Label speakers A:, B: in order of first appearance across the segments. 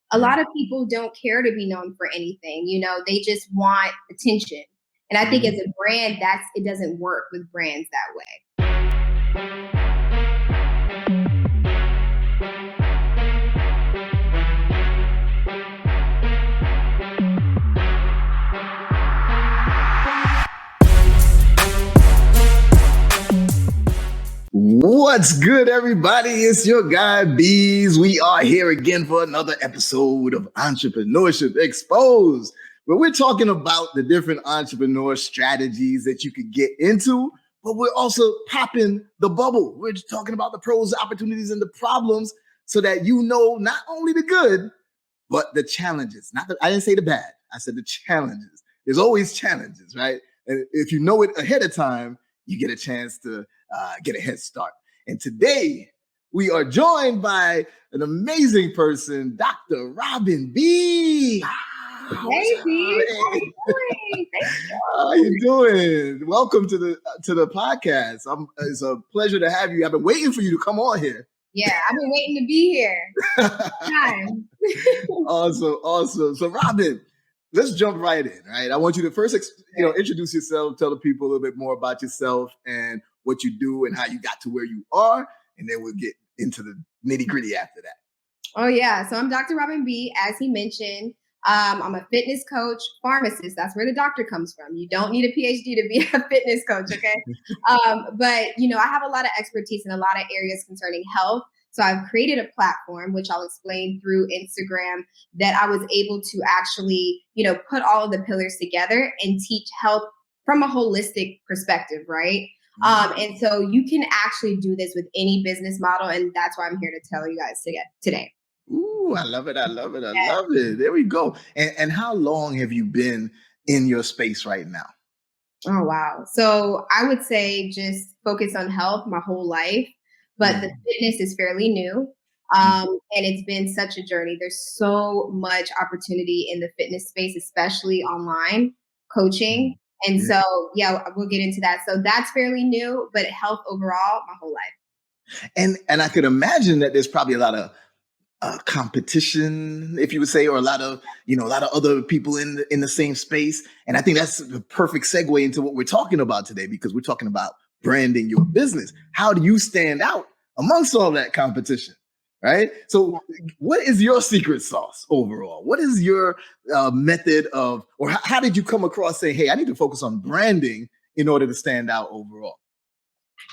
A: a lot of people don't care to be known for anything. They just want attention. And I think as a brand, it doesn't work with brands that way.
B: What's good, everybody? It's your guy, Beez. We are here again for another episode of Entrepreneurship Exposed, where we're talking about the different entrepreneur strategies that you could get into, but we're also popping the bubble. We're just talking about the pros, opportunities, and the problems so that you know not only the good, but the challenges. I didn't say the bad. I said the challenges. There's always challenges, right? And if you know it ahead of time, you get a chance to get a head start. And today we are joined by an amazing person, Dr. Robin Beez.
A: Hey, Beez. How you doing?
B: How you doing? Welcome to the podcast. It's a pleasure to have you. I've been waiting for you to come on here.
A: Yeah, I've been waiting to be here. Time.
B: Awesome. So Robin, let's jump right in, right? I want you to first, introduce yourself, tell the people a little bit more about yourself and what you do and how you got to where you are, and then we'll get into the nitty-gritty after that.
A: Oh, yeah. So I'm Dr. Robin Beez, as he mentioned. I'm a fitness coach, pharmacist. That's where the doctor comes from. You don't need a PhD to be a fitness coach, okay? But, I have a lot of expertise in a lot of areas concerning health. So I've created a platform, which I'll explain through Instagram, that I was able to actually, put all of the pillars together and teach health from a holistic perspective, right? And so you can actually do this with any business model. And that's why I'm here to tell you guys today.
B: Ooh, I love it. I love it. There we go. And how long have you been in your space right now?
A: Oh, wow. So I would say just focus on health my whole life. But the fitness is fairly new. And it's been such a journey. There's so much opportunity in the fitness space, especially online coaching. And so, we'll get into that. So that's fairly new, but health overall, my whole life.
B: And I could imagine that there's probably a lot of competition, if you would say, or a lot of other people in the same space. And I think that's the perfect segue into what we're talking about today, because we're talking about branding your business. How do you stand out amongst all that competition, right? So what is your secret sauce overall? What is your method of, or how did you come across saying, hey, I need to focus on branding in order to stand out overall?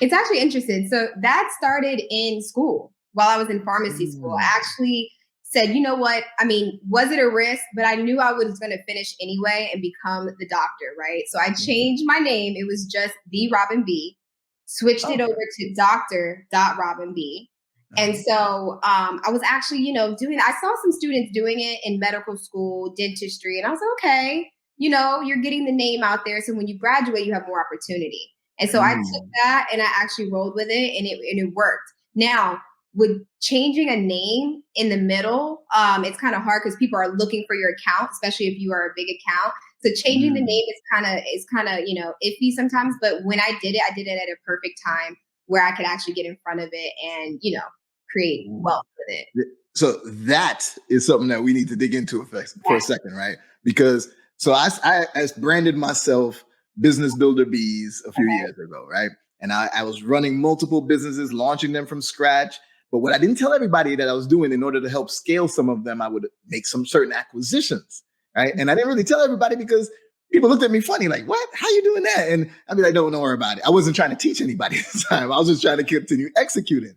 A: It's actually interesting. So that started in school while I was in pharmacy school. I actually said, you know what? I mean, was it a risk? But I knew I was going to finish anyway and become the doctor, right? So I changed my name. It was just the Robin B. Switched it over to Dr.Robin B. And so I was actually, doing that. I saw some students doing it in medical school, dentistry. And I was like, okay, you're getting the name out there. So when you graduate, you have more opportunity. And so I took that and I actually rolled with it, and it worked. Now, with changing a name in the middle, it's kind of hard because people are looking for your account, especially if you are a big account. So changing the name is kind of iffy sometimes. But when I did it at a perfect time where I could actually get in front of it and create wealth with it.
B: So that is something that we need to dig into for a second, right? Because I branded myself Business Builder Beez a few years ago, right? And I was running multiple businesses, launching them from scratch. But what I didn't tell everybody that I was doing, in order to help scale some of them, I would make some certain acquisitions, right? And I didn't really tell everybody because people looked at me funny, like, what? How you doing that? And I'd be like, don't worry about it. I wasn't trying to teach anybody at the time. I was just trying to continue executing.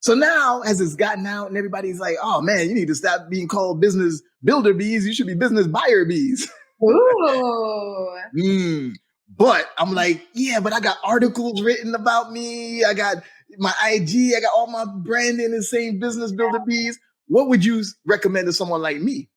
B: So now, as it's gotten out and everybody's like, oh man, you need to stop being called Business Builder Beez. You should be Business Buyer Beez.
A: Ooh.
B: But I'm like, yeah, but I got articles written about me. I got my IG. I got all my branding and saying Business Builder Beez. What would you recommend to someone like me?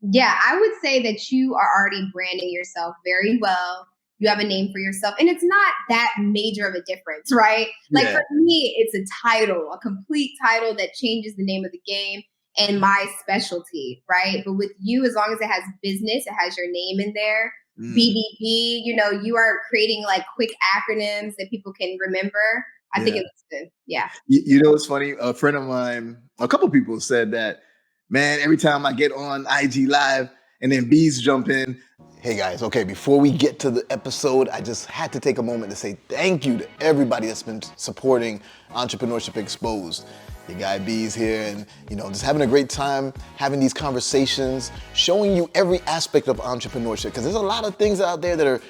A: Yeah, I would say that you are already branding yourself very well. You have a name for yourself, and it's not that major of a difference, right? Like for me, it's a title, a complete title that changes the name of the game and my specialty, right? But with you, as long as it has business, it has your name in there. BBB, you are creating like quick acronyms that people can remember. I think it's good. Yeah.
B: It's funny. A friend of mine, a couple people said that Man, every time I get on IG Live and then Beez jump in. Hey guys, okay, before we get to the episode, I just had to take a moment to say thank you to everybody that's been supporting Entrepreneurship Exposed. Your guy Beez here, and just having a great time having these conversations, showing you every aspect of entrepreneurship, because there's a lot of things out there that are,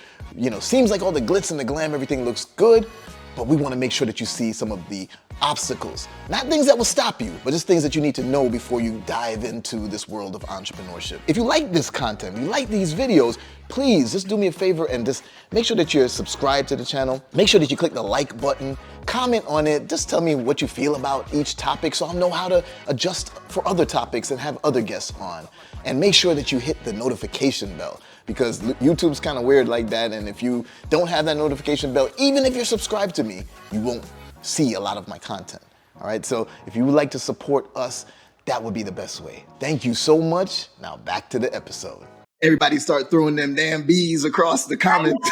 B: seems like all the glitz and the glam, everything looks good, but we want to make sure that you see some of the obstacles, not things that will stop you, but just things that you need to know before you dive into this world of entrepreneurship. If you like this content, you like these videos, please just do me a favor and just make sure that you're subscribed to the channel. Make sure that you click the like button, comment on it, just tell me what you feel about each topic so I'll know how to adjust for other topics and have other guests on. And make sure that you hit the notification bell, because YouTube's kind of weird like that, and if you don't have that notification bell, even if you're subscribed to me, you won't see a lot of my content. All right, so if you would like to support us, that would be the best way. Thank you so much. Now back to the episode. Everybody start throwing them damn bees across the comments.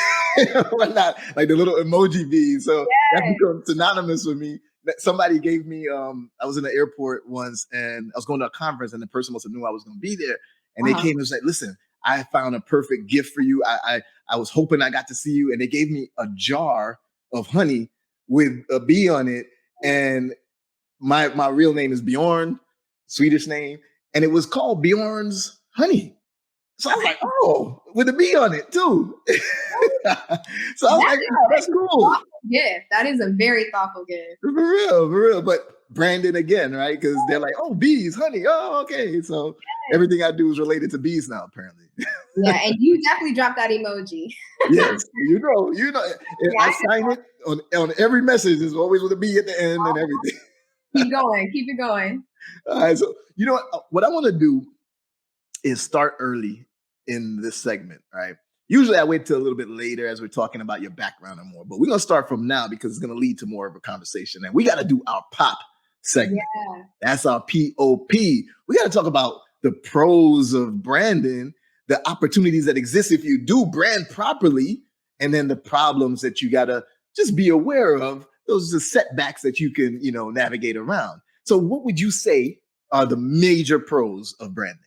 B: Whatnot, like the little emoji bees. So that becomes synonymous with me. Somebody gave me, I was in the airport once and I was going to a conference and the person must have knew I was going to be there. And they came and said, listen, I found a perfect gift for you. I was hoping I got to see you. And they gave me a jar of honey with a bee on it. And my real name is Bjorn, Swedish name. And it was called Bjorn's Honey. So I was like, oh, with a bee on it too. So I was like, oh, that's cool.
A: Yeah, that is a very thoughtful gift.
B: For real. But branding again, right? Because they're like, oh, bees, honey. Oh, okay. So everything I do is related to bees now, apparently.
A: Yeah, and you definitely dropped that emoji.
B: Yes, I sign it on every message. It's always with a bee at the end and everything.
A: Keep it going.
B: All right, so what I want to do is start early in this segment, right? Usually I wait till a little bit later as we're talking about your background and more, but we're going to start from now because it's going to lead to more of a conversation. And we got to do our pop segment. Yeah. That's our POP. We got to talk about the pros of branding, the opportunities that exist if you do brand properly, and then the problems that you got to just be aware of. Those are the setbacks that you can, navigate around. So what would you say are the major pros of branding?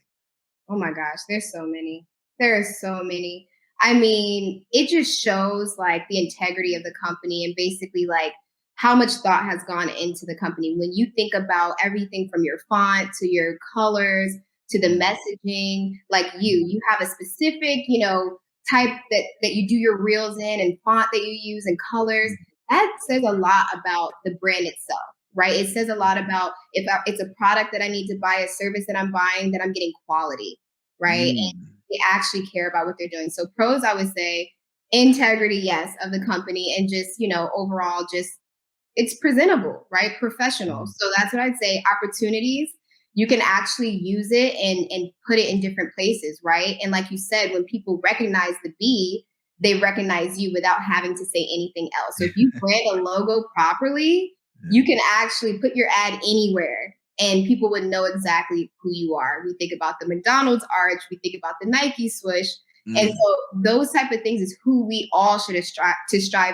A: Oh my gosh, there's so many. There are so many. I mean, it just shows like the integrity of the company and basically like how much thought has gone into the company. When you think about everything from your font to your colors to the messaging, like you have a specific, type that you do your reels in and font that you use and colors. That says a lot about the brand itself, right? It says a lot about if it's a product that I need to buy, a service that I'm buying, that I'm getting quality, right? And they actually care about what they're doing. So pros, I would say integrity, yes, of the company, and just, overall, just it's presentable, right? Professional. So that's what I'd say. Opportunities, you can actually use it and put it in different places, right? And like you said, when people recognize the bee, they recognize you without having to say anything else. So if you brand a logo properly, you can actually put your ad anywhere and people would know exactly who you are. We think about the McDonald's arch, we think about the Nike swoosh. And so those type of things is who we all should strive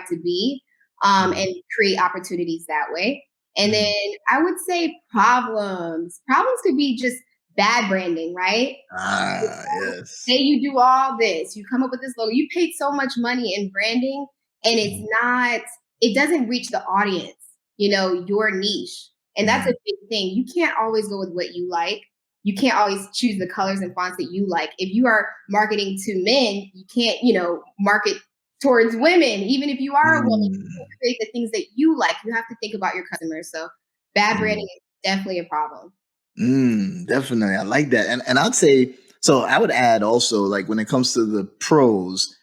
A: to be, and create opportunities that way. And then I would say problems. Problems could be just bad branding, right?
B: Yes.
A: Say you do all this, you come up with this logo, you paid so much money in branding and it doesn't reach the audience, your niche. And that's a big thing. You can't always go with what you like. You can't always choose the colors and fonts that you like. If you are marketing to men, you can't, market towards women. Even if you are a woman, you can't create the things that you like. You have to think about your customers. So bad branding is definitely a problem.
B: Definitely. I like that. And I'd say, so I would add also, like when it comes to the pros,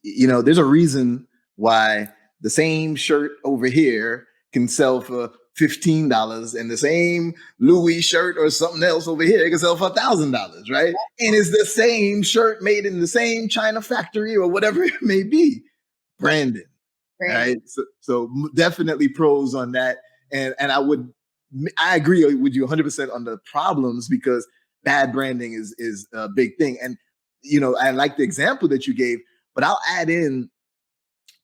B: there's a reason why the same shirt over here can sell for $15 and the same Louis shirt or something else over here can sell for $1,000, right? And it's the same shirt made in the same China factory or whatever it may be. Branding, right? So definitely pros on that. And I agree with you 100% on the problems, because bad branding is a big thing. And, I like the example that you gave, but I'll add in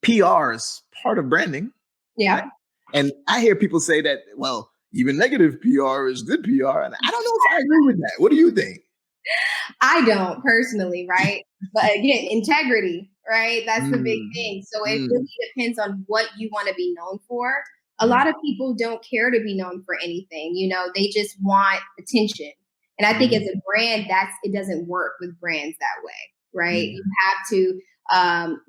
B: PR is part of branding.
A: Yeah.
B: Right? And I hear people say that, well, even negative PR is good PR. And I don't know if I agree with that. What do you think?
A: I don't personally, right? But again, integrity, right? That's the big thing. So it really depends on what you want to be known for. A lot of people don't care to be known for anything. They just want attention. And I think as a brand, it doesn't work with brands that way, right? You have to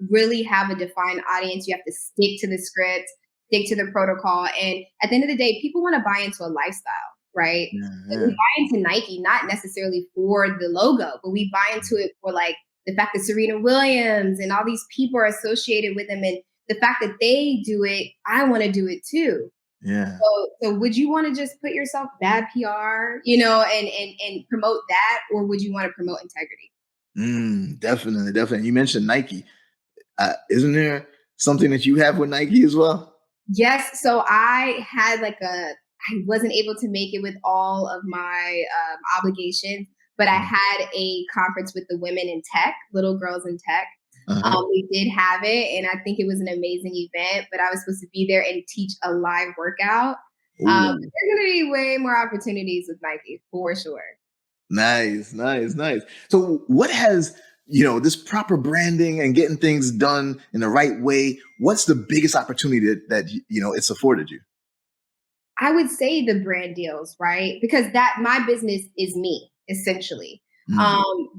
A: really have a defined audience. You have to stick to the script, stick to the protocol. And at the end of the day, people want to buy into a lifestyle, right? Like we buy into Nike, not necessarily for the logo, but we buy into it for like the fact that Serena Williams and all these people are associated with them, and the fact that they do it, I want to do it too.
B: Yeah.
A: So would you want to just put yourself bad PR, and promote that, or would you want to promote integrity?
B: Definitely. You mentioned Nike. Isn't there something that you have with Nike as well?
A: Yes. So I had I wasn't able to make it with all of my obligations, but I had a conference with the women in tech, little girls in tech. We did have it, and I think it was an amazing event, but I was supposed to be there and teach a live workout. There's going to be way more opportunities with Nike for sure. Nice.
B: So what has, this proper branding and getting things done in the right way, what's the biggest opportunity that it's afforded you?
A: I would say the brand deals, right? Because my business is me, essentially.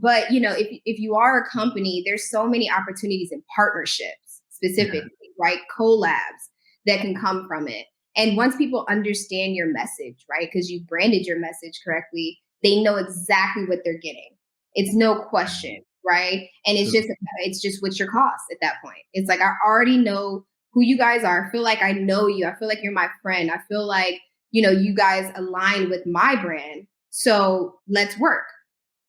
A: But if you are a company, there's so many opportunities in partnerships specifically, right? Collabs that can come from it. And once people understand your message, right? Because you branded your message correctly, they know exactly what they're getting. It's no question, right? And it's just what's your cost at that point. It's like, I already know who you guys are. I feel like I know you. I feel like you're my friend. I feel like, you guys align with my brand. So let's work.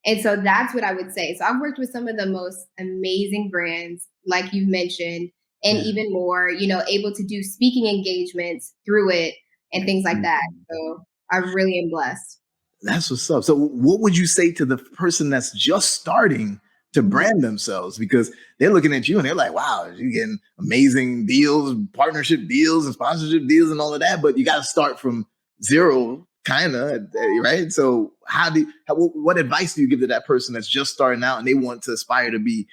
A: And so that's what I would say. So I've worked with some of the most amazing brands, like you mentioned, and even more, able to do speaking engagements through it and things like that. So I really am blessed.
B: That's what's up. So what would you say to the person that's just starting to brand themselves? Because they're looking at you and they're like, wow, you're getting amazing deals, partnership deals and sponsorship deals and all of that, but you got to start from zero, kind of, right? So what advice do you give to that person that's just starting out and they want to aspire to be,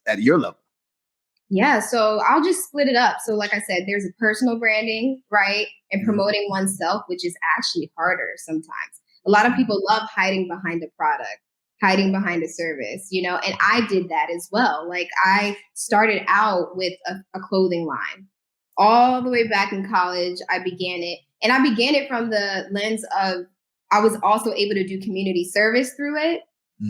B: at your level?
A: Yeah, so I'll just split it up. So like I said, there's a personal branding, right? And promoting oneself, which is actually harder sometimes. A lot of people love hiding behind a product, hiding behind a service, and I did that as well. Like I started out with a clothing line. All the way back in college, I began it. And I began it from the lens of I was also able to do community service through it.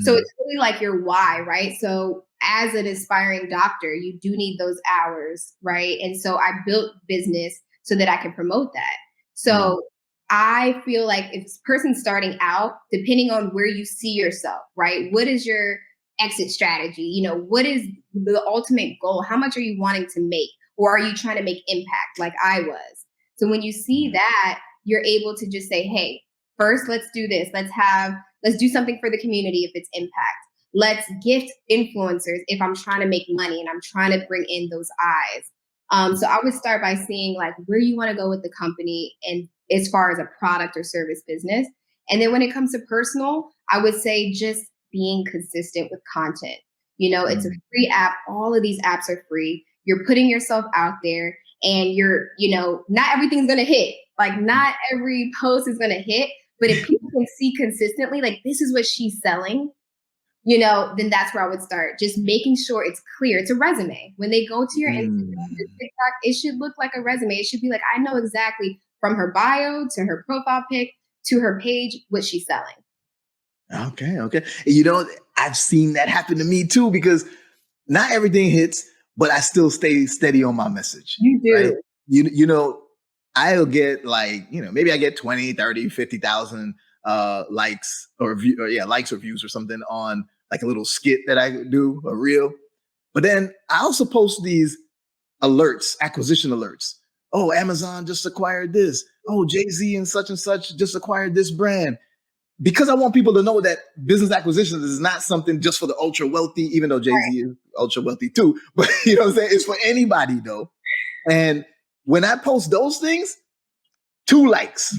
A: So it's really like your why, right? So as an aspiring doctor, you do need those hours, right? And so I built business so that I can promote that. So I feel like if this person's starting out, depending on where you see yourself, right? What is your exit strategy? What is the ultimate goal? How much are you wanting to make? Or are you trying to make impact like I was? So when you see that, you're able to just say, hey, first, let's do this. Let's do something for the community if it's impact. Let's gift influencers if I'm trying to make money and I'm trying to bring in those eyes. So I would start by seeing like where you want to go with the company and as far as a product or service business. And then when it comes to personal, I would say just being consistent with content. It's a free app. All of these apps are free. You're putting yourself out there and not everything's going to hit. Like not every post is going to hit. But if people can see consistently, like this is what she's selling, then that's where I would start. Just making sure it's clear. It's a resume. When they go to your Instagram, your TikTok, it should look like a resume. It should be like, I know exactly from her bio to her profile pic to her page what she's selling.
B: Okay. I've seen that happen to me too, because not everything hits, but I still stay steady on my message.
A: You do.
B: Right? I'll get maybe I get 20, 30, 50,000 likes or likes or views or something on like a little skit that I do, a reel. But then I also post these alerts, acquisition alerts. Oh, Amazon just acquired this. Oh, Jay-Z and such just acquired this brand. Because I want people to know that business acquisitions is not something just for the ultra wealthy, even though Jay-Z is ultra wealthy too. But what I'm saying? It's for anybody though. And when I post those things, 2 likes,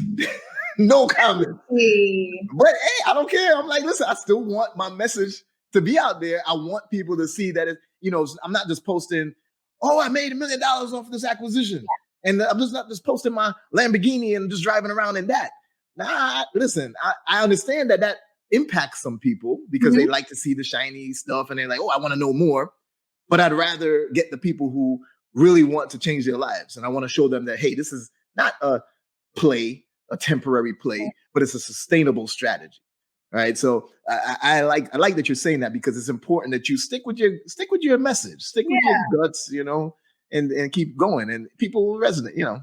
B: no comments.
A: Hey.
B: But hey, I don't care. I'm like, listen, I still want my message to be out there. I want people to see that, I'm not just posting, oh, I made $1 million off this acquisition. And I'm just not just posting my Lamborghini and just driving around in that. Nah, listen, I understand that impacts some people because they like to see the shiny stuff and they're like, oh, I want to know more. But I'd rather get the people who really want to change their lives. And I want to show them that, hey, this is not a temporary play, but it's a sustainable strategy. Right. So I like that you're saying that, because it's important that you stick with your message, stick with your guts, and keep going, and people will resonate,
A: they'll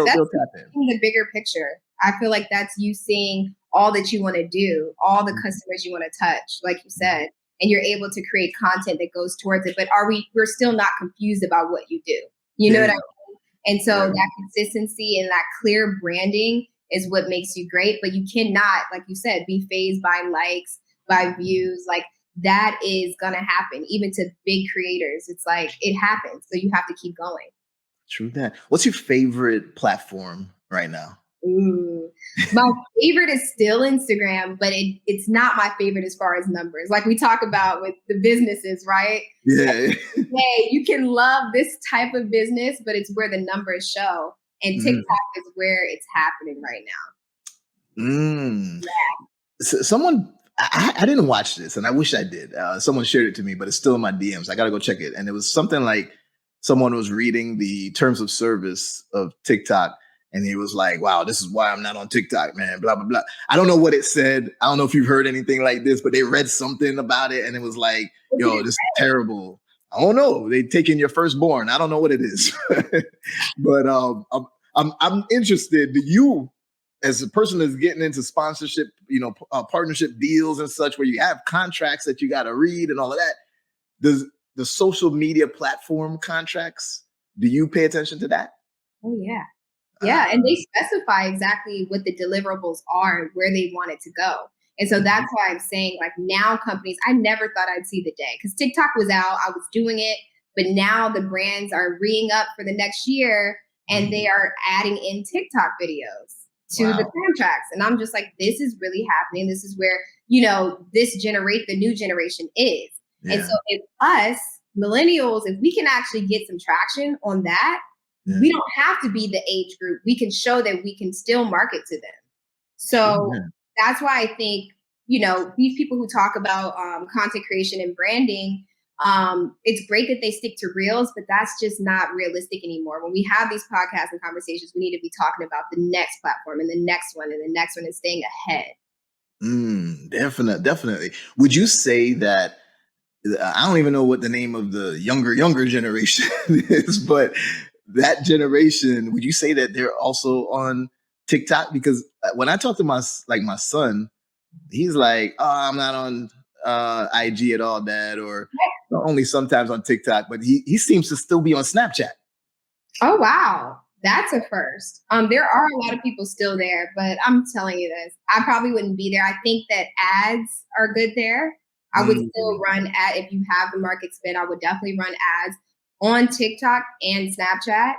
B: tap in.
A: The bigger picture. I feel like that's you seeing all that you want to do, all the customers you want to touch, like you said, and you're able to create content that goes towards it. But we're still not confused about what you do. You know what I mean? And so that consistency and that clear branding is what makes you great. But you cannot, like you said, be fazed by likes, by views. Like that is going to happen, even to big creators. It's like it happens. So you have to keep going.
B: True that. What's your favorite platform right now?
A: Ooh, my favorite is still Instagram, but it's not my favorite as far as numbers. Like we talk about with the businesses, right?
B: Yeah.
A: Hey, you can love this type of business, but it's where the numbers show. And TikTok is where it's happening right now.
B: So someone, I didn't watch this, and I wish I did. Someone shared it to me, but it's still in my DMs. I got to go check it. And it was something like someone was reading the terms of service of TikTok, and he was like, wow, this is why I'm not on TikTok, man, blah, blah, blah. I don't know what it said. I don't know if you've heard anything like this, but they read something about it, and it was like, yo, this is terrible. I don't know. They taking your firstborn. I don't know what it is. But I'm interested. Do you, as a person that's getting into sponsorship, partnership deals and such, where you have contracts that you got to read and all of that, does the social media platform contracts, do you pay attention to that?
A: Oh, yeah. Yeah. And they specify exactly what the deliverables are and where they want it to go. And so that's why I'm saying, like, now companies, I never thought I'd see the day, because TikTok was out, I was doing it, but now the brands are re-ing up for the next year and they are adding in TikTok videos to the contracts. And I'm just like, this is really happening. This is where, the new generation is. Yeah. And so if us millennials, if we can actually get some traction on that, we don't have to be the age group. We can show that we can still market to them. So that's why I think, these people who talk about content creation and branding, it's great that they stick to reels, but that's just not realistic anymore. When we have these podcasts and conversations, we need to be talking about the next platform and the next one and the next one, and staying ahead.
B: Definitely. Would you say that, I don't even know what the name of the younger generation is, but that generation, would you say that they're also on TikTok? Because when I talk to my son, he's like, oh, I'm not on IG at all, Dad, or only sometimes on TikTok, but he seems to still be on Snapchat.
A: Oh, wow. That's a first. There are a lot of people still there, but I'm telling you this, I probably wouldn't be there. I think that ads are good there. I would still run if you have the market spin, I would definitely run ads on TikTok and Snapchat,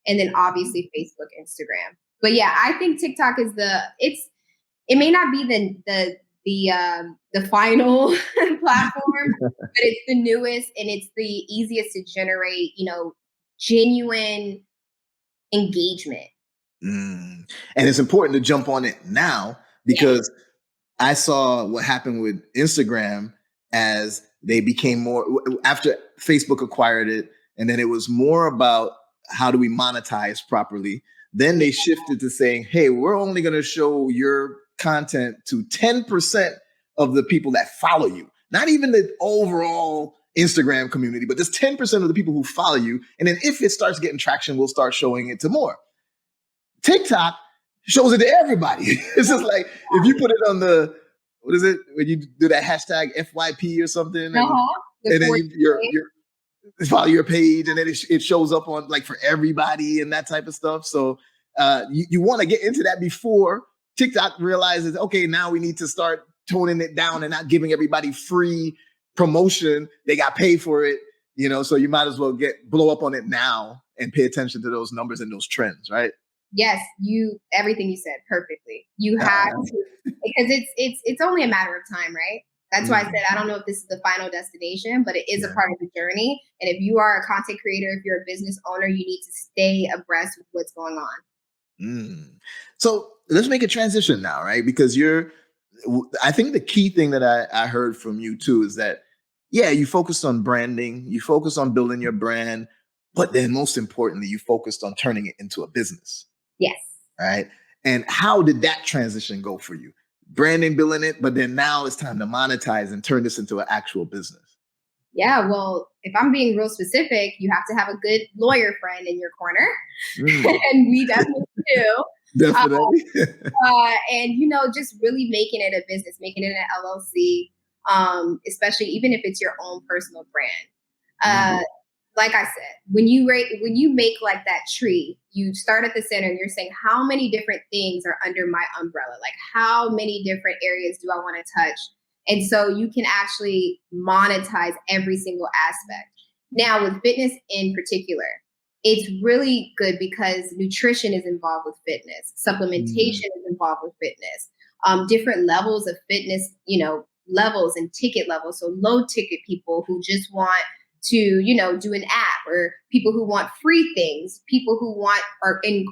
A: and then obviously Facebook, Instagram. But yeah, I think TikTok is it may not be the final platform, but it's the newest and it's the easiest to generate, genuine engagement.
B: And it's important to jump on it now, because I saw what happened with Instagram as they became more, after Facebook acquired it, and then it was more about how do we monetize properly. Then they shifted to saying, hey, we're only going to show your content to 10% of the people that follow you. Not even the overall Instagram community, but just 10% of the people who follow you. And then if it starts getting traction, we'll start showing it to more. TikTok shows it to everybody. It's just like, if you put it on what is it? When you do that hashtag FYP or something, and then you're follow your page, and then it shows up on, like, for everybody and that type of stuff. So you want to get into that before TikTok realizes, okay, now we need to start toning it down and not giving everybody free promotion. They got paid for it, so you might as well blow up on it now and pay attention to those numbers and those trends, right?
A: Yes, everything you said perfectly. You have to, because it's only a matter of time, right? That's why I said I don't know if this is the final destination, but it is a part of the journey. And if you are a content creator, if you're a business owner, you need to stay abreast with what's going on.
B: So let's make a transition now, right? Because I think the key thing that I heard from you too is that, yeah, you focused on branding, you focused on building your brand, but then most importantly, you focused on turning it into a business.
A: Yes.
B: Right. And how did that transition go for you? Branding, building it, but then now it's time to monetize and turn this into an actual business.
A: Yeah, well, if I'm being real specific, you have to have a good lawyer friend in your corner. And we definitely do.
B: Definitely.
A: And, just really making it a business, making it an LLC, especially even if it's your own personal brand. Like I said, when you make like that tree, you start at the center and you're saying, how many different things are under my umbrella? Like, how many different areas do I want to touch? And so you can actually monetize every single aspect. Now, with fitness in particular, it's really good because nutrition is involved with fitness. Supplementation is involved with fitness. Different levels of fitness, levels and ticket levels. So low ticket people who just want to, do an app, or people who want free things, people who are in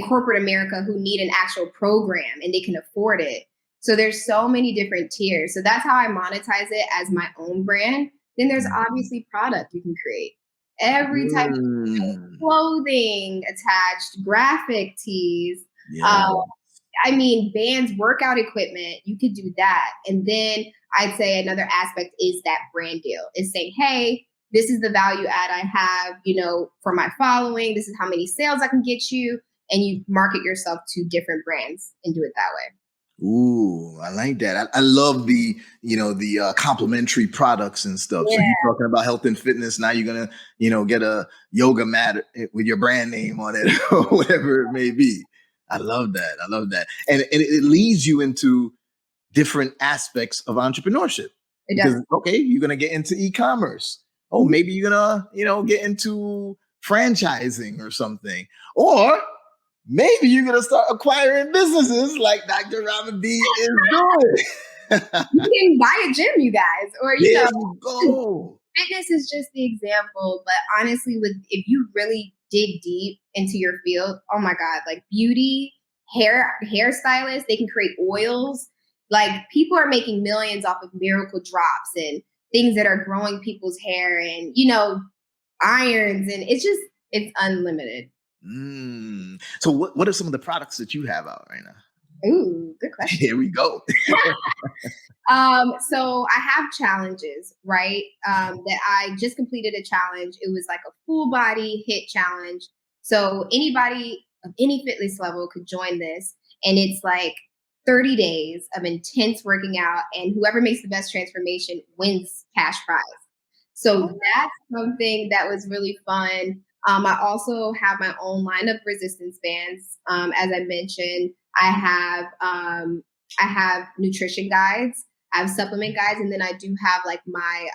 A: corporate America who need an actual program and they can afford it. So there's so many different tiers. So that's how I monetize it as my own brand. Then there's obviously product you can create. Every type of clothing attached, graphic tees, bands, workout equipment, you could do that. And then I'd say another aspect is that brand deal. Is saying, hey, this is the value add I have, for my following. This is how many sales I can get you. And you market yourself to different brands and do it that way.
B: Ooh, I like that. I love the complimentary products and stuff. Yeah. So you're talking about health and fitness. Now you're going to, get a yoga mat with your brand name on it or whatever it may be. I love that. And it leads you into different aspects of entrepreneurship. Because, okay, you're going to get into e-commerce. Oh, maybe you're going to, get into franchising or something. Or maybe you're going to start acquiring businesses like Dr. Robin Beez is doing.
A: You can buy a gym, you guys. Or,
B: there you go.
A: Fitness is just the example. But honestly, if you really dig deep into your field, oh my God, like beauty, hairstylists, they can create oils. Like, people are making millions off of miracle drops and things that are growing people's hair and, irons. And it's unlimited.
B: So what are some of the products that you have out right now?
A: Ooh, good question.
B: Here we go.
A: So I have challenges, right? That I just completed a challenge. It was like a full body HIIT challenge. So anybody of any fitness level could join this. And it's like 30 days of intense working out, and whoever makes the best transformation wins cash prize. So that's something that was really fun. I also have my own line of resistance bands. As I mentioned, I have nutrition guides, I have supplement guides, and then I do have like my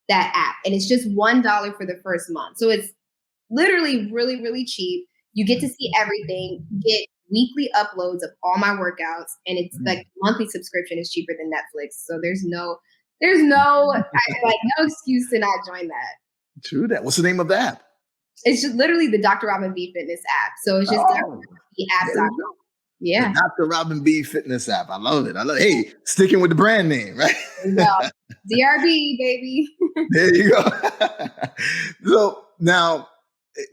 A: app, and it's just $1 for the first month. So it's literally really, really cheap. You get to see everything. You get weekly uploads of all my workouts, and it's like monthly subscription is cheaper than Netflix. So there's no excuse to not join that.
B: True that. What's the name of the app?
A: It's just literally the Dr. Robin Beez Fitness app. So it's just the app. Yeah.
B: The Dr. Robin Beez Fitness app. I love it. Hey, sticking with the brand name, right?
A: Well, DRB, baby.
B: There you go. So now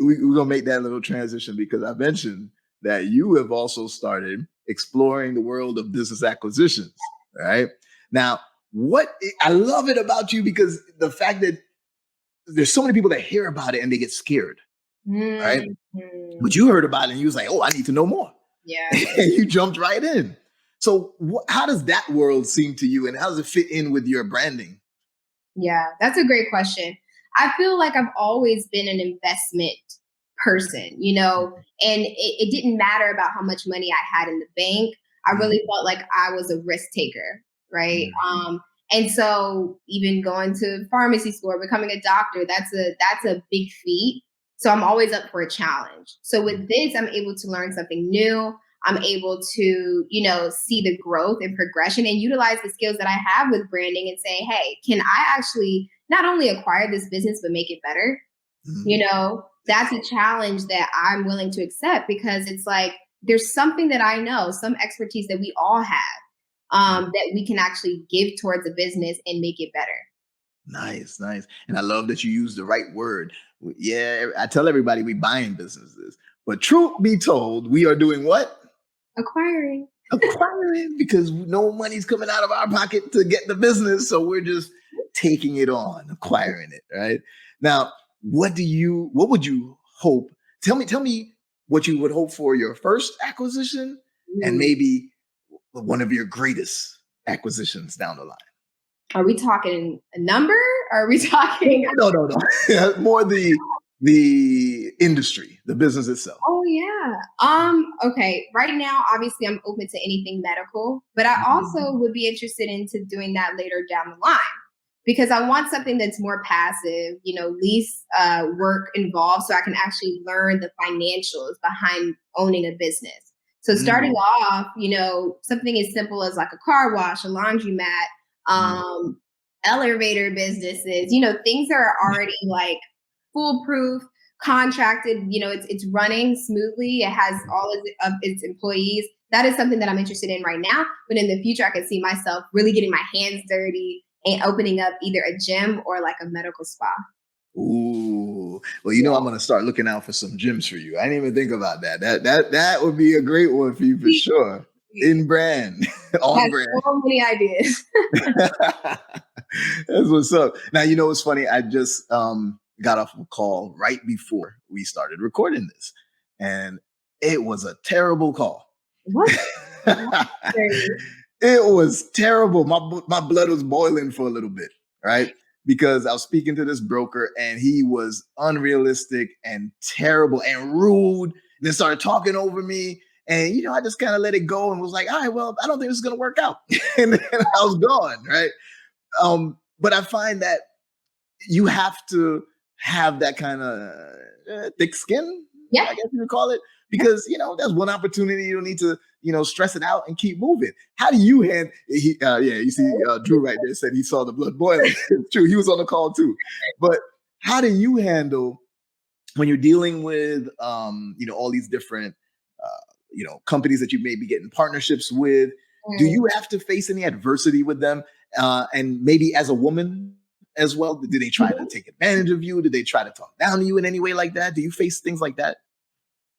B: we're going to make that little transition because I mentioned that you have also started exploring the world of business acquisitions, right? Now, I love it about you because the fact that there's so many people that hear about it and they get scared, right? But you heard about it and you was like, oh, I need to know more.
A: Yeah.
B: And you jumped right in. So how does that world seem to you and how does it fit in with your branding?
A: Yeah, that's a great question. I feel like I've always been an investment person, and it didn't matter about how much money I had in the bank. I really felt like I was a risk taker, right? And so even going to pharmacy school or becoming a doctor, that's a big feat. So I'm always up for a challenge. So with this, I'm able to learn something new. I'm able to, see the growth and progression and utilize the skills that I have with branding and say, hey, can I actually not only acquire this business, but make it better? That's a challenge that I'm willing to accept because it's like, there's something that I know, some expertise that we all have that we can actually give towards a business and make it better.
B: Nice. And I love that you use the right word. Yeah, I tell everybody we buying businesses, but truth be told, we are doing what?
A: Acquiring,
B: because no money's coming out of our pocket to get the business. So we're just taking it on, acquiring it, right? Now, what would you hope? Tell me what you would hope for your first acquisition and maybe one of your greatest acquisitions down the line.
A: Are we talking a number? Or are we talking?
B: No. More the industry, the business itself.
A: Oh yeah. Okay. Right now, obviously, I'm open to anything medical, but I also would be interested into doing that later down the line because I want something that's more passive, least work involved, so I can actually learn the financials behind owning a business. So starting off, something as simple as like a car wash, a laundromat, elevator businesses, things that are already like foolproof, contracted, it's running smoothly. It has all of its employees. That is something that I'm interested in right now. But in the future, I can see myself really getting my hands dirty and opening up either a gym or like a medical spa.
B: Ooh, well, I'm going to start looking out for some gyms for you. I didn't even think about that. That would be a great one for you for sure. In brand, on brand.
A: So many ideas.
B: That's what's up. Now, it's funny. I just got off a call right before we started recording this, and it was a terrible call.
A: What?
B: It was terrible. My blood was boiling for a little bit, right? Because I was speaking to this broker, and he was unrealistic and terrible and rude, and then started talking over me. And, I just kind of let it go and was like, all right, well, I don't think this is going to work out. and I was gone, right? But I find that you have to have that kind of thick skin, I guess you would call it, because, that's one opportunity. You don't need to, stress it out and keep moving. How do you handle, you see Drew right there said he saw the blood boiling. It's true. He was on the call too. But how do you handle when you're dealing with, all these different, companies that you may be getting partnerships with? Do you have to face any adversity with them? And maybe as a woman as well, do they try to take advantage of you? Do they try to talk down to you in any way like that? Do you face things like that?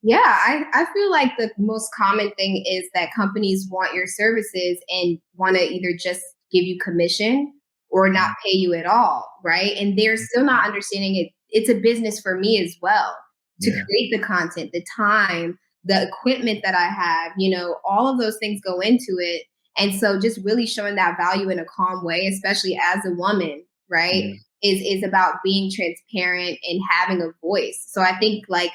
A: Yeah, I feel like the most common thing is that companies want your services and want to either just give you commission or not pay you at all, right? And they're still not understanding it. It's a business for me as well to create the content, the time, the equipment that I have, all of those things go into it. And so just really showing that value in a calm way, especially as a woman, right, is about being transparent and having a voice. So I think like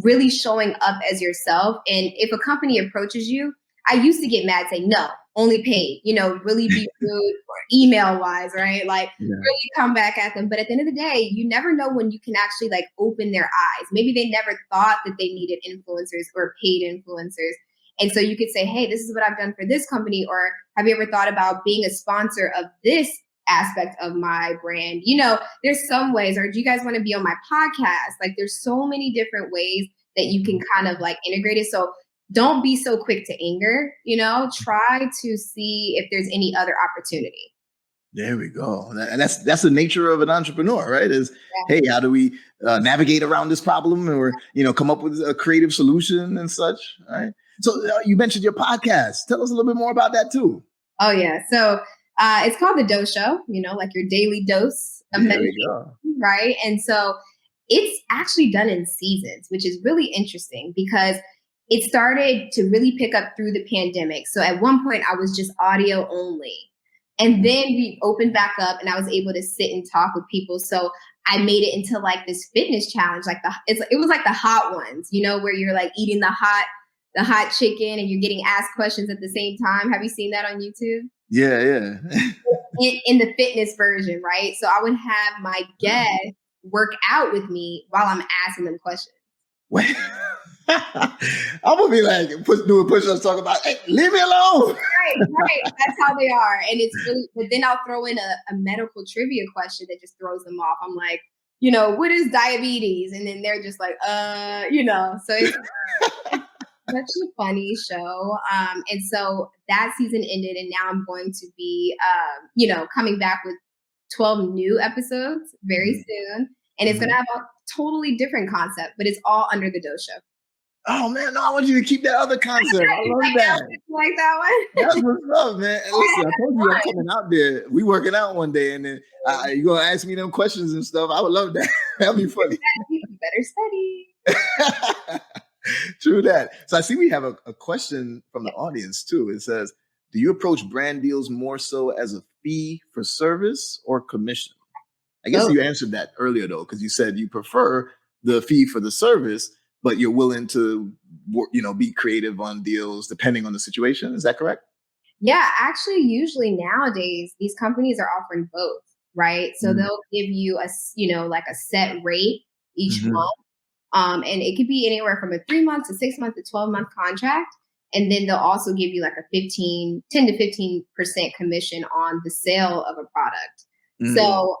A: really showing up as yourself. And if a company approaches you, I used to get mad saying, no, only paid, really be rude or email wise, right? Like really come back at them. But at the end of the day, you never know when you can actually like open their eyes. Maybe they never thought that they needed influencers or paid influencers. And so you could say, hey, this is what I've done for this company. Or have you ever thought about being a sponsor of this aspect of my brand? There's some ways, or do you guys want to be on my podcast? Like there's so many different ways that you can kind of like integrate it. So don't be so quick to anger, try to see if there's any other opportunity.
B: There we go. And that's the nature of an entrepreneur, right? Is, hey, how do we navigate around this problem or, come up with a creative solution and such, right? So you mentioned your podcast. Tell us a little bit more about that too.
A: Oh, yeah. So it's called The Dose Show, like your daily dose of meditation, right? And so it's actually done in seasons, which is really interesting because it started to really pick up through the pandemic. So at one point I was just audio only. And then we opened back up and I was able to sit and talk with people. So I made it into like this fitness challenge, like it was like the hot ones, where you're like eating the hot chicken and you're getting asked questions at the same time. Have you seen that on YouTube?
B: Yeah.
A: in the fitness version, right? So I would have my guests work out with me while I'm asking them questions.
B: Wait. I'm gonna be like doing push-ups, talking about, hey, leave me alone.
A: Right. That's how they are. And it's really, but then I'll throw in a medical trivia question that just throws them off. I'm like, what is diabetes? And then they're just like, so it's such a funny show. And so that season ended, and now I'm going to be, coming back with 12 new episodes very soon. And it's going to have a totally different concept, but it's all under the Dough Show.
B: Oh man, no, I want you to keep that other concept. I love that.
A: Like that one?
B: That's what's up, man. And listen, I told you I'm coming out there. We working out one day, and then you're gonna ask me them questions and stuff. I would love that. That'd be funny.
A: You better study.
B: True that. So I see we have a question from the audience too. It says, do you approach brand deals more so as a fee for service or commission? I guess you answered that earlier though, because you said you prefer the fee for the service, but you're willing to, be creative on deals depending on the situation. Is that correct?
A: Yeah, actually, usually nowadays, these companies are offering both, right? So they'll give you like a set rate each month. And it could be anywhere from a 3 month to 6 month to 12-month contract. And then they'll also give you like a 10 to 15% commission on the sale of a product. So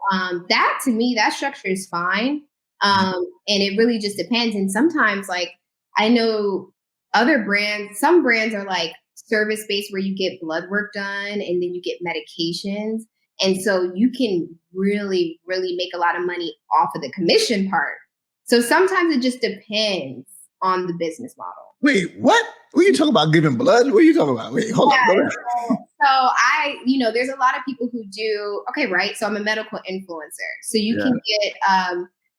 A: that, to me, that structure is fine. And it really just depends. And sometimes, like, I know some brands are like service-based where you get blood work done and then you get medications. And so you can really, really make a lot of money off of the commission part. So sometimes it just depends on the business model.
B: Wait, what? What are you talking about? Giving blood? What are you talking about? Wait, hold on.
A: So there's a lot of people who do, okay, right? So I'm a medical influencer. So you can get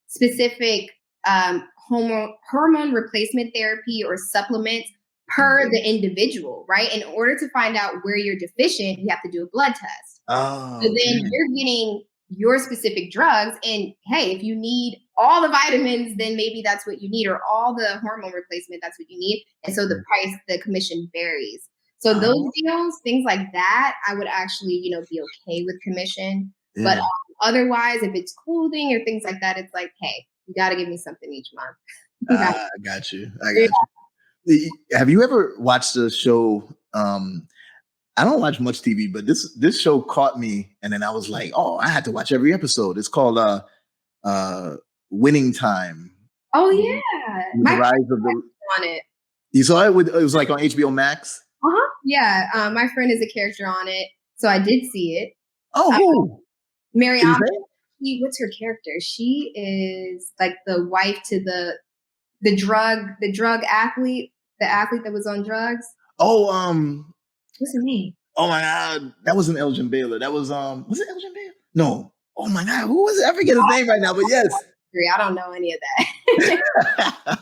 A: specific hormone replacement therapy or supplements per the individual, right? In order to find out where you're deficient, you have to do a blood test. So then you're getting your specific drugs. And hey, if you need all the vitamins, then maybe that's what you need, or all the hormone replacement, that's what you need. And so the price, the commission varies. So those deals, things like that, I would actually, be okay with commission. But otherwise, if it's clothing or things like that, it's like, hey, you got to give me something each month.
B: I got you. Have you ever watched the show? I don't watch much TV, but this show caught me, and then I was like, oh, I had to watch every episode. It's called Winning Time.
A: Oh yeah,
B: the rise of the
A: on it.
B: You saw it? It was like on HBO Max.
A: Yeah, my friend is a character on it, so I did see it.
B: Oh,
A: Mary, what's her character? She is like the wife to the drug athlete, the athlete that was on drugs.
B: Oh,
A: what's her name?
B: Oh my God, that wasn't Elgin Baylor. That was it Elgin Baylor? No. Oh my God, who was it? I forget his name right now, but yes.
A: I don't know any of that.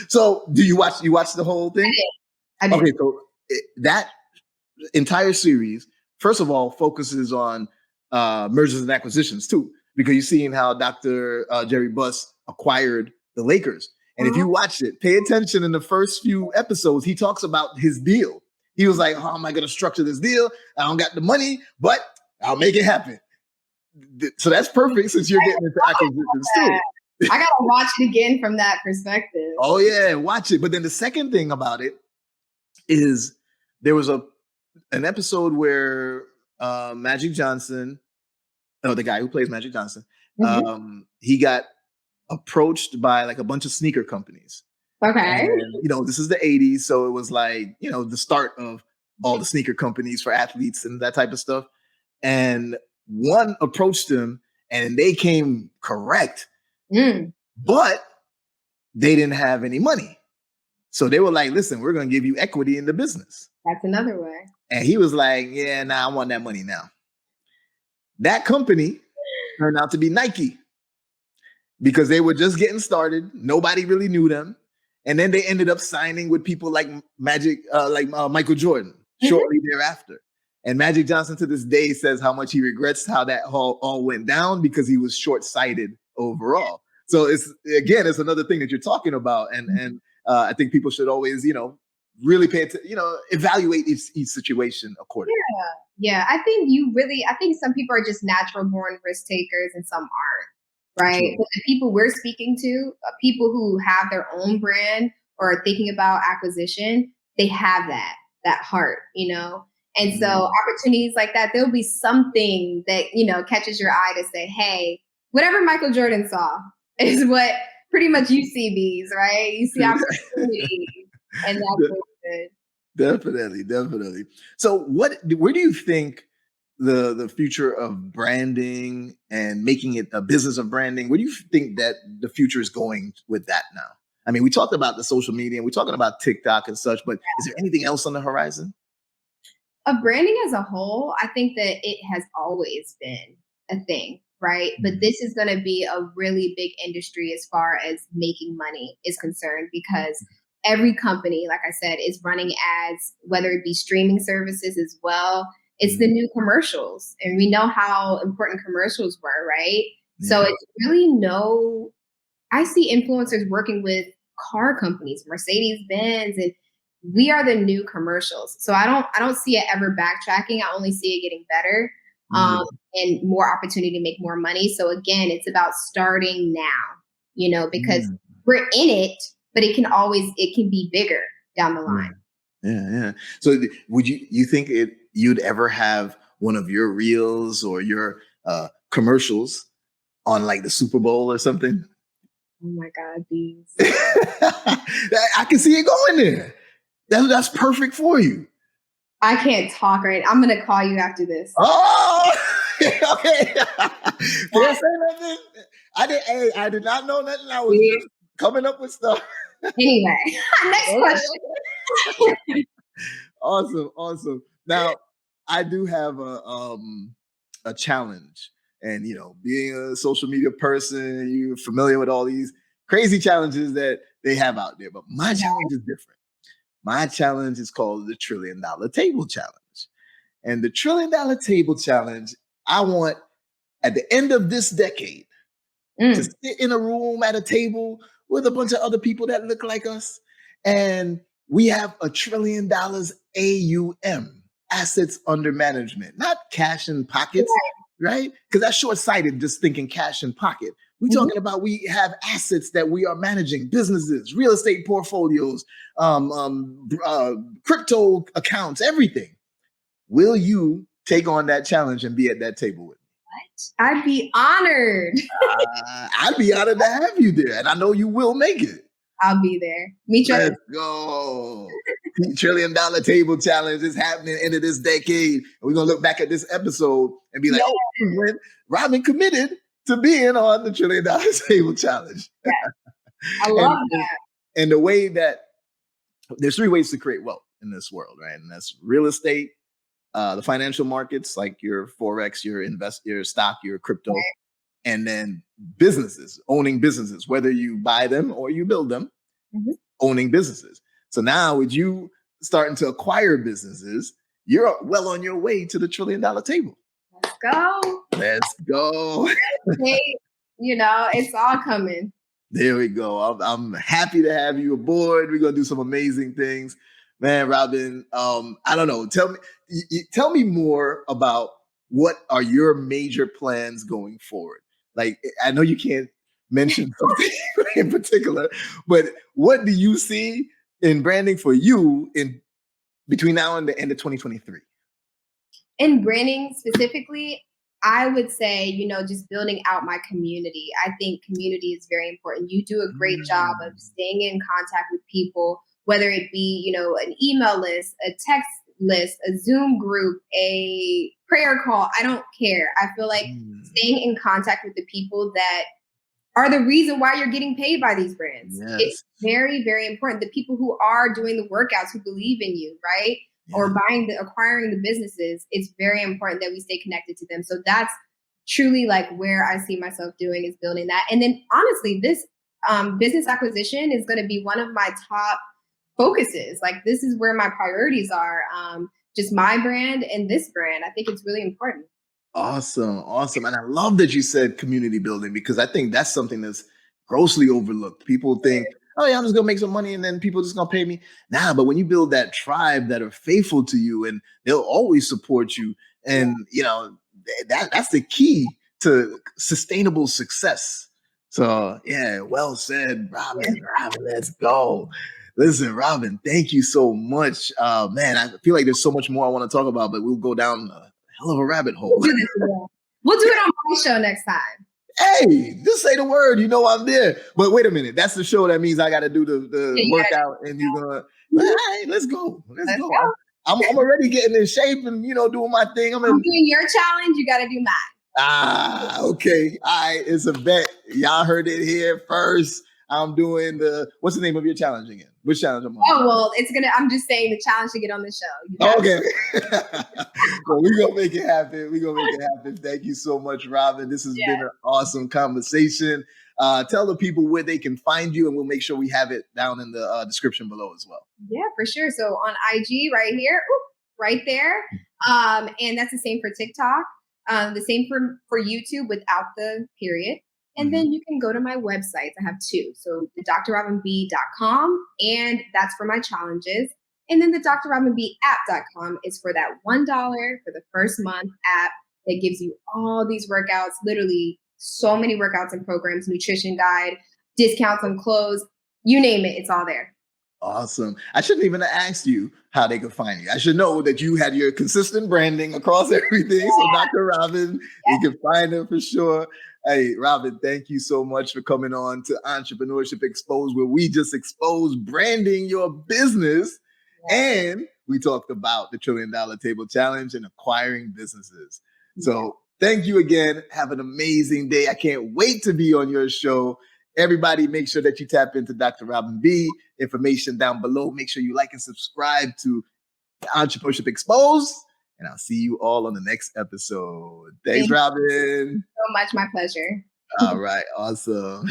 B: So, do you watch the whole thing?
A: I did.
B: Okay, so that entire series, first of all, focuses on mergers and acquisitions too, because you're seeing how Dr. Jerry Buss acquired the Lakers. And if you watch it, pay attention in the first few episodes, he talks about his deal. He was like, how am I going to structure this deal? I don't got the money, but I'll make it happen. So that's perfect since you're getting into acquisitions too.
A: I got to watch it again from that perspective.
B: Oh yeah, watch it. But then the second thing about it is there was an episode where Magic Johnson, the guy who plays Magic Johnson, he got approached by like a bunch of sneaker companies.
A: Okay.
B: And, this is the 80s. So it was like, the start of all the sneaker companies for athletes and that type of stuff. And one approached him and they came correct, but they didn't have any money. So they were like, listen, we're going to give you equity in the business.
A: That's another way.
B: And he was like, yeah, I want that money now. That company turned out to be Nike because they were just getting started. Nobody really knew them. And then they ended up signing with people like Michael Jordan shortly thereafter. And Magic Johnson to this day says how much he regrets how that all went down because he was short-sighted overall. So it's another thing that you're talking about. And I think people should always, really pay attention, evaluate each situation accordingly.
A: Yeah. I think some people are just natural born risk takers and some aren't. right?
B: True.
A: But the people we're speaking to, people who have their own brand or are thinking about acquisition, they have that heart, And so opportunities like that, there'll be something that, catches your eye to say, hey, whatever Michael Jordan saw is what pretty much you see, Beez, right? You see opportunity, and that's what's good.
B: Definitely. So where do you think the future of branding and making it a business of branding, where do you think that the future is going with that now? I mean, we talked about the social media and we're talking about TikTok and such, but is there anything else on the horizon?
A: Branding as a whole, I think that it has always been a thing, right? But this is going to be a really big industry as far as making money is concerned, because every company, like I said, is running ads, whether it be streaming services as well. It's the new commercials, and we know how important commercials were, right? Yeah. So it's really I see influencers working with car companies, Mercedes-Benz, and we are the new commercials. So I don't see it ever backtracking. I only see it getting better, and more opportunity to make more money. So again, it's about starting now, because we're in it, but it can be bigger down the line.
B: Yeah. So would you think you'd ever have one of your reels or your commercials on like the Super Bowl or something?
A: Oh my God, Beez.
B: I can see it going there. That's perfect for you.
A: I can't talk right. I'm going to call you after this.
B: Oh, okay. Can I say nothing? I did not know nothing. I was just coming up with stuff.
A: Anyway, next question.
B: Awesome. Now, I do have a challenge, and being a social media person, you're familiar with all these crazy challenges that they have out there. But my challenge is different. My challenge is called the $1 Trillion Table Challenge. And the $1 Trillion Table Challenge, I want at the end of this decade to sit in a room at a table with a bunch of other people that look like us. And we have $1 trillion AUM, assets under management, not cash in pockets, right? Because that's short-sighted, just thinking cash in pocket. We're talking about we have assets that we are managing, businesses, real estate portfolios, crypto accounts, everything. Will you take on that challenge and be at that table with me?
A: What? I'd be honored.
B: I'd be honored to have you there, and I know you will make it.
A: I'll be there. Meet you.
B: Let's go. $1 Trillion Table Challenge is happening end of this decade. And we're going to look back at this episode and be like, Robin committed to being on the $1 Trillion Table Challenge.
A: Yeah. I love that.
B: And the way that there's 3 ways to create wealth in this world, right? And that's real estate, the financial markets, like your Forex, your stock, your crypto, and then businesses, owning businesses, whether you buy them or you build them, owning businesses. So now with you starting to acquire businesses, you're well on your way to the $1 trillion table. Let's go.
A: It's all coming.
B: There we go. I'm happy to have you aboard. We're going to do some amazing things. Man, Robin, I don't know. Tell me more about what are your major plans going forward? Like, I know you can't mention something in particular, but what do you see in branding for you in between now and the end of 2023?
A: In branding specifically, I would say, just building out my community. I think community is very important. You do a great job of staying in contact with people, whether it be, an email list, a text list, a Zoom group, a prayer call. I don't care. I feel like staying in contact with the people that are the reason why you're getting paid by these brands. Yes. It's very, very important. The people who are doing the workouts, who believe in you, right? Yeah. Or acquiring the businesses, it's very important that we stay connected to them. So that's truly like where I see myself doing, is building that. And then honestly, this business acquisition is going to be one of my top focuses. Like, this is where my priorities are. Just my brand and this brand. I think it's really important.
B: Awesome. And I love that you said community building, because I think that's something that's grossly overlooked. People think, oh yeah, I'm just gonna make some money and then people just gonna pay me. Nah, but when you build that tribe that are faithful to you and they'll always support you, and that's the key to sustainable success. So yeah, well said, Robin. Robin, let's go. Listen, Robin, thank you so much. Man, I feel like there's so much more I want to talk about, but we'll go down a hell of a rabbit hole.
A: We'll do it on my show next time.
B: Hey, just say the word. You know I'm there. But wait a minute. That's the show. That means I got to do the workout, and you're going, all right, let's go. Let's go. I'm already getting in shape and, doing my thing. I'm
A: doing your challenge. You got to do mine.
B: Okay. All right. It's a bet. Y'all heard it here first. I'm doing what's the name of your challenge again? Which challenge am I on?
A: Oh, well, I'm just saying the challenge to get on the show.
B: Okay. Well, we're going to make it happen. Thank you so much, Robin. This has been an awesome conversation. Tell the people where they can find you, and we'll make sure we have it down in the description below as well.
A: Yeah, for sure. So on IG right here, right there. And that's the same for TikTok. The same for YouTube without the period. And then you can go to my websites. I have two. So the drrobinb.com, and that's for my challenges. And then the drrobinbapp.com is for that $1 for the first month app that gives you all these workouts, literally so many workouts and programs, nutrition guide, discounts on clothes, you name it, it's all there.
B: Awesome. I shouldn't even have asked you how they could find you. I should know that you had your consistent branding across everything. So Dr. Robin, you can find her for sure. Hey, Robin, thank you so much for coming on to Entrepreneurship Exposed, where we just expose branding your business. And we talked about the $1 Trillion Table Challenge and acquiring businesses. So thank you again. Have an amazing day. I can't wait to be on your show. Everybody, make sure that you tap into Dr. Robin B. Information down below. Make sure you like and subscribe to Entrepreneurship Exposed. And I'll see you all on the next episode. Thanks, Robin.
A: So much. My pleasure.
B: All right. Awesome.